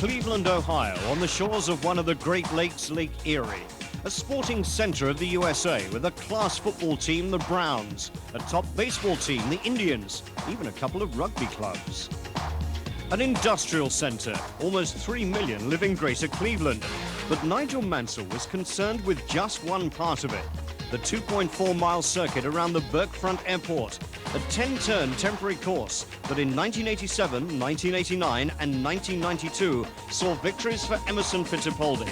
Cleveland, Ohio, on the shores of one of the Great Lakes, Lake Erie. A sporting center of the USA with a class football team, the Browns, a top baseball team, the Indians, even a couple of rugby clubs. An industrial center, almost 3 million live in Greater Cleveland. But Nigel Mansell was concerned with just one part of it, the 2.4-mile circuit around the Burkefront Airport, a 10-turn temporary course that in 1987, 1989 and 1992 saw victories for Emerson Fittipaldi.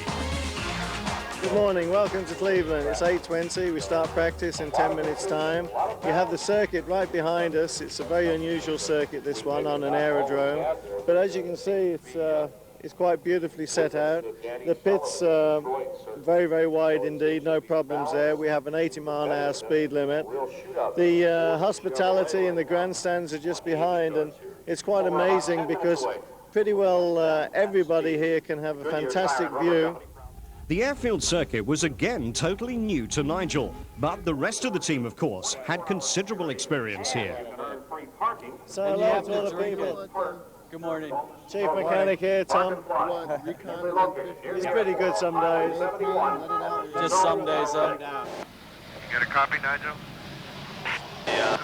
Good morning, welcome to Cleveland. It's 8:20, we start practice in 10 minutes time. You have the circuit right behind us. It's a very unusual circuit, this one, on an aerodrome. But as you can see, it's quite beautifully set out. The pit's very, very wide indeed, no problems there. We have an 80-mile-an-hour speed limit. The hospitality and the grandstands are just behind, and it's quite amazing because pretty well everybody here can have a fantastic view. The airfield circuit was again totally new to Nigel, but the rest of the team, of course, had considerable experience here. So hello to all the people. Good morning. Chief mechanic here, Tom. He's pretty good some days. Just some days, You got a copy, Nigel? Yeah.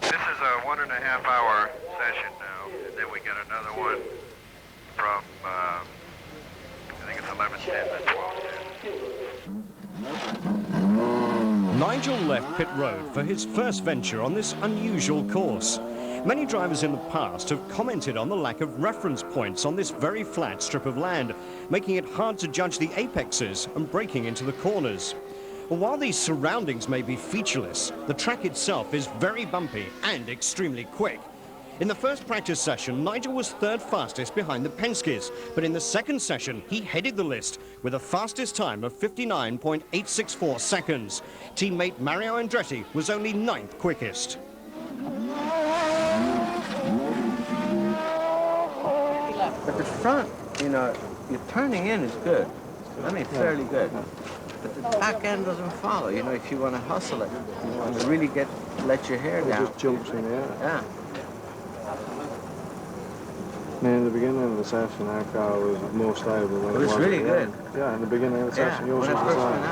This is a 1.5-hour session now, and then we get another one from, I think it's 11:10 to 12:10. Nigel left pit road for his first venture on this unusual course. Many drivers in the past have commented on the lack of reference points on this very flat strip of land, making it hard to judge the apexes and braking into the corners. Well, while these surroundings may be featureless, the track itself is very bumpy and extremely quick. In the first practice session, Nigel was third fastest behind the Penske's, but in the second session, he headed the list with a fastest time of 59.864 seconds. Teammate Mario Andretti was only 9th quickest. But the front, you know, your turning in is good. I mean, fairly good. But the back end doesn't follow, you know, if you want to hustle it. You want to really let your hair down. It just jumps in the air. Yeah. I mean, in the beginning of the session, our car was more stable than it was really good. Yeah, in the beginning of the session, yours when was I first the went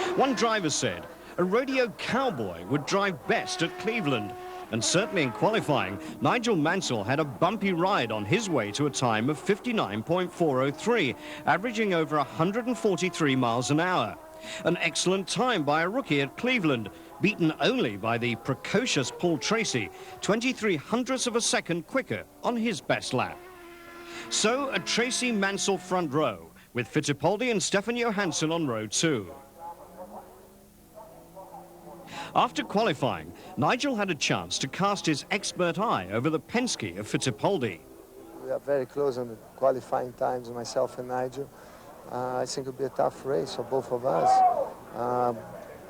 out. One driver said a rodeo cowboy would drive best at Cleveland. And certainly in qualifying, Nigel Mansell had a bumpy ride on his way to a time of 59.403, averaging over 143 miles an hour. An excellent time by a rookie at Cleveland, beaten only by the precocious Paul Tracy, 23/100ths of a second quicker on his best lap. So a Tracy-Mansell front row, with Fittipaldi and Stefan Johansson on row 2. After qualifying, Nigel had a chance to cast his expert eye over the Penske of Fittipaldi. We are very close on the qualifying times, myself and Nigel. I think it'll be a tough race for both of us.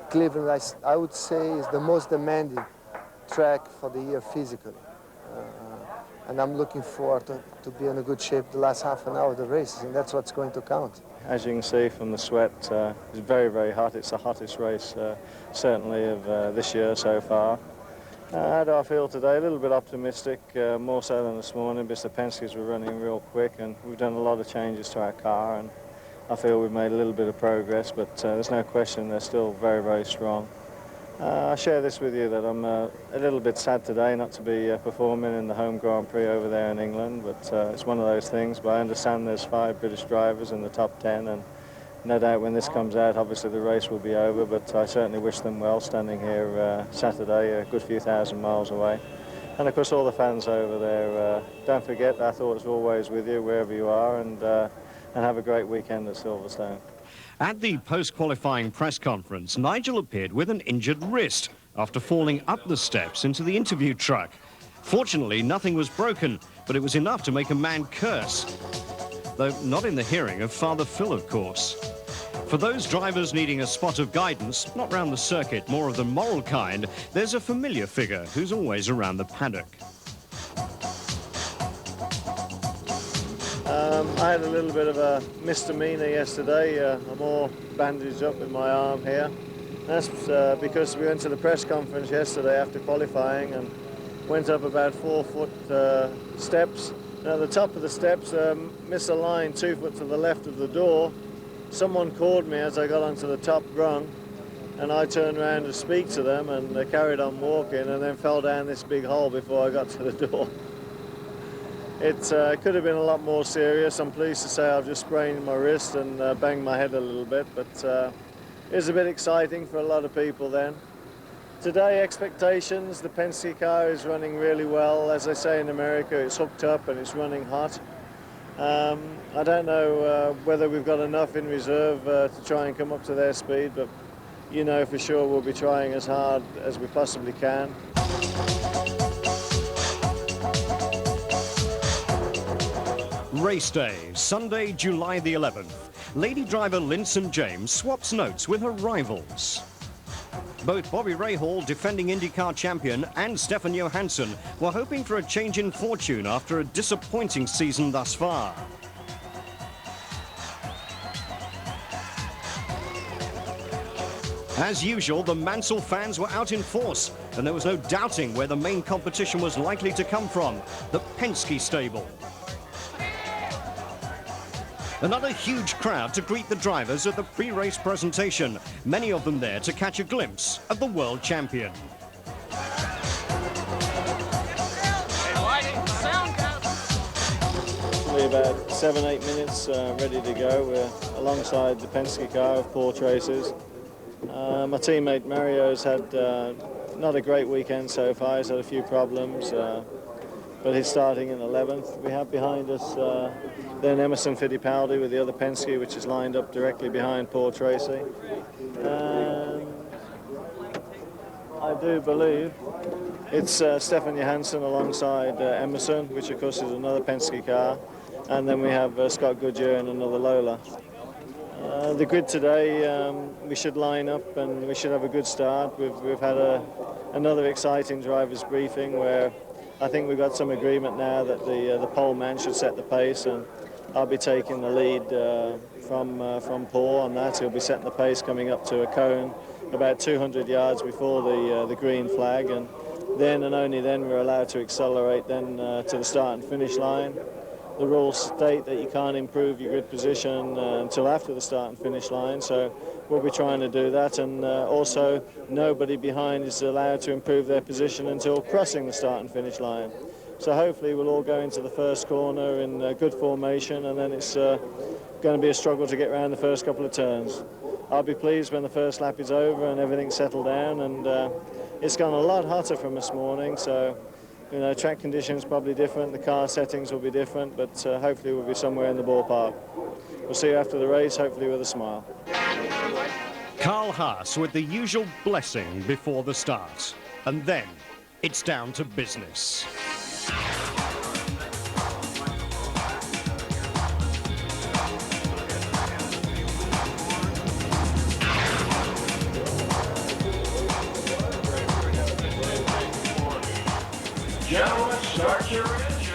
Cleveland, I would say, is the most demanding track for the year physically. And I'm looking forward to be in a good shape the last half an hour of the race, and that's what's going to count. As you can see from the sweat, it's very, very hot. It's the hottest race, certainly, of this year so far. How do I feel today? A little bit optimistic, more so than this morning, because the Penske's were running real quick, and we've done a lot of changes to our car, and I feel we've made a little bit of progress, but there's no question they're still very, very strong. I share this with you that I'm a little bit sad today not to be performing in the home Grand Prix over there in England, but it's one of those things. But I understand there's 5 British drivers in the top 10, and no doubt when this comes out, obviously the race will be over, but I certainly wish them well standing here Saturday, a good few thousand miles away. And of course all the fans over there, don't forget our thoughts are always with you wherever you are, and have a great weekend at Silverstone. At the post-qualifying press conference, Nigel appeared with an injured wrist after falling up the steps into the interview truck. Fortunately, nothing was broken, but it was enough to make a man curse. Though not in the hearing of Father Phil, of course. For those drivers needing a spot of guidance, not round the circuit, more of the moral kind, there's a familiar figure who's always around the paddock. I had a little bit of a misdemeanor yesterday. I'm all bandaged up in my arm here. That's because we went to the press conference yesterday after qualifying, and went up about 4-foot steps. And at the top of the steps, misaligned 2 foot to the left of the door. Someone called me as I got onto the top rung, and I turned around to speak to them, and they carried on walking, and then fell down this big hole before I got to the door. It could have been a lot more serious. I'm pleased to say I've just sprained my wrist and banged my head a little bit, but it was a bit exciting for a lot of people then. Today, expectations, the Penske car is running really well. As they say in America, it's hooked up and it's running hot. I don't know whether we've got enough in reserve to try and come up to their speed, but you know for sure we'll be trying as hard as we possibly can. Race day, Sunday, July the 11th. Lady driver Lynn St. James swaps notes with her rivals. Both Bobby Rahal, defending IndyCar champion, and Stefan Johansson were hoping for a change in fortune after a disappointing season thus far. As usual, the Mansell fans were out in force, and there was no doubting where the main competition was likely to come from, the Penske stable. Another huge crowd to greet the drivers at the pre-race presentation, many of them there to catch a glimpse of the world champion. Probably about 7-8 minutes ready to go. We're alongside the Penske car of Paul Tracy's. My teammate Mario's had not a great weekend so far. He's had a few problems, but he's starting in 11th. We have behind us then Emerson Fittipaldi with the other Penske, which is lined up directly behind Paul Tracy. And I do believe it's Stefan Johansson alongside Emerson, which of course is another Penske car. And then we have Scott Goodyear and another Lola. The grid today, we should line up and we should have a good start. We've had another exciting drivers briefing where I think we've got some agreement now that the pole man should set the pace, and I'll be taking the lead from Paul on that. He'll be setting the pace coming up to a cone about 200 yards before the green flag, and then and only then we're allowed to accelerate then to the start and finish line. The rules state that you can't improve your grid position until after the start and finish line, so we'll be trying to do that, and also nobody behind is allowed to improve their position until crossing the start and finish line. So hopefully we'll all go into the first corner in good formation, and then it's going to be a struggle to get around the first couple of turns. I'll be pleased when the first lap is over and everything's settled down, and it's gone a lot hotter from this morning, so you know, track conditions probably different, the car settings will be different, but hopefully we'll be somewhere in the ballpark. We'll see you after the race, hopefully with a smile. Carl Haas with the usual blessing before the start. And then it's down to business. Gentlemen, start your engine.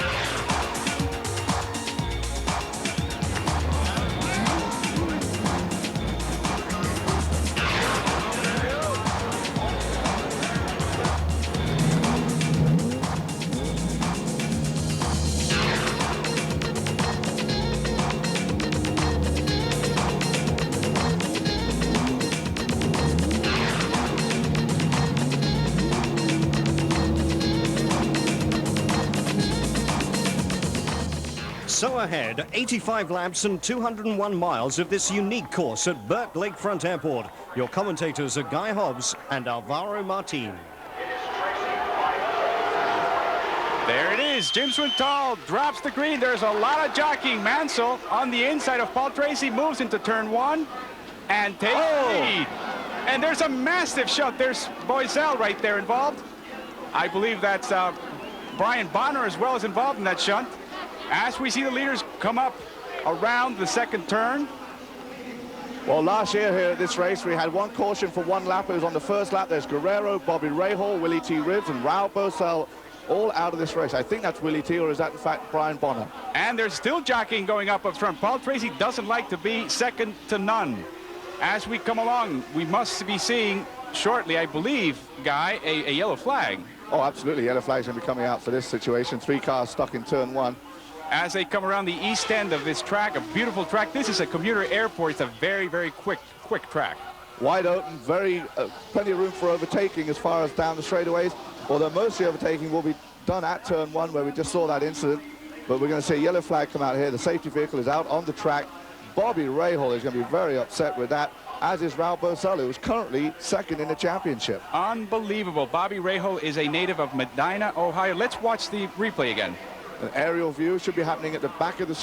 So ahead, 85 laps and 201 miles of this unique course at Burke Lakefront Airport. Your commentators are Guy Hobbs and Alvaro Martin. There it is. Jim Swintal drops the green. There's a lot of jockeying. Mansell on the inside of Paul Tracy moves into turn one and takes the lead. And there's a massive shot. There's Boiselle right there involved. I believe that's Brian Bonner as well as involved in that shunt. As we see the leaders come up around the second turn. Well, last year here at this race, we had one caution for one lap. It was on the first lap. There's Guerrero, Bobby Rahal, Willie T. Ribbs, and Raul Boesel all out of this race. I think that's Willie T., or is that in fact Brian Bonner? And there's still jockeying going up front. Paul Tracy doesn't like to be second to none. As we come along, we must be seeing shortly, I believe, Guy, a yellow flag. Oh, absolutely. Yellow flag's going to be coming out for this situation. 3 cars stuck in turn 1. As they come around the east end of this track, a beautiful track. This is a commuter airport. It's a very, very quick track. Wide open, plenty of room for overtaking as far as down the straightaways, although most of the overtaking will be done at turn 1 where we just saw that incident. But we're going to see a yellow flag come out here. The safety vehicle is out on the track. Bobby Rahal is going to be very upset with that, as is Raul Boesel, who is currently second in the championship. Unbelievable. Bobby Rahal is a native of Medina, Ohio. Let's watch the replay again. An aerial view should be happening at the back of the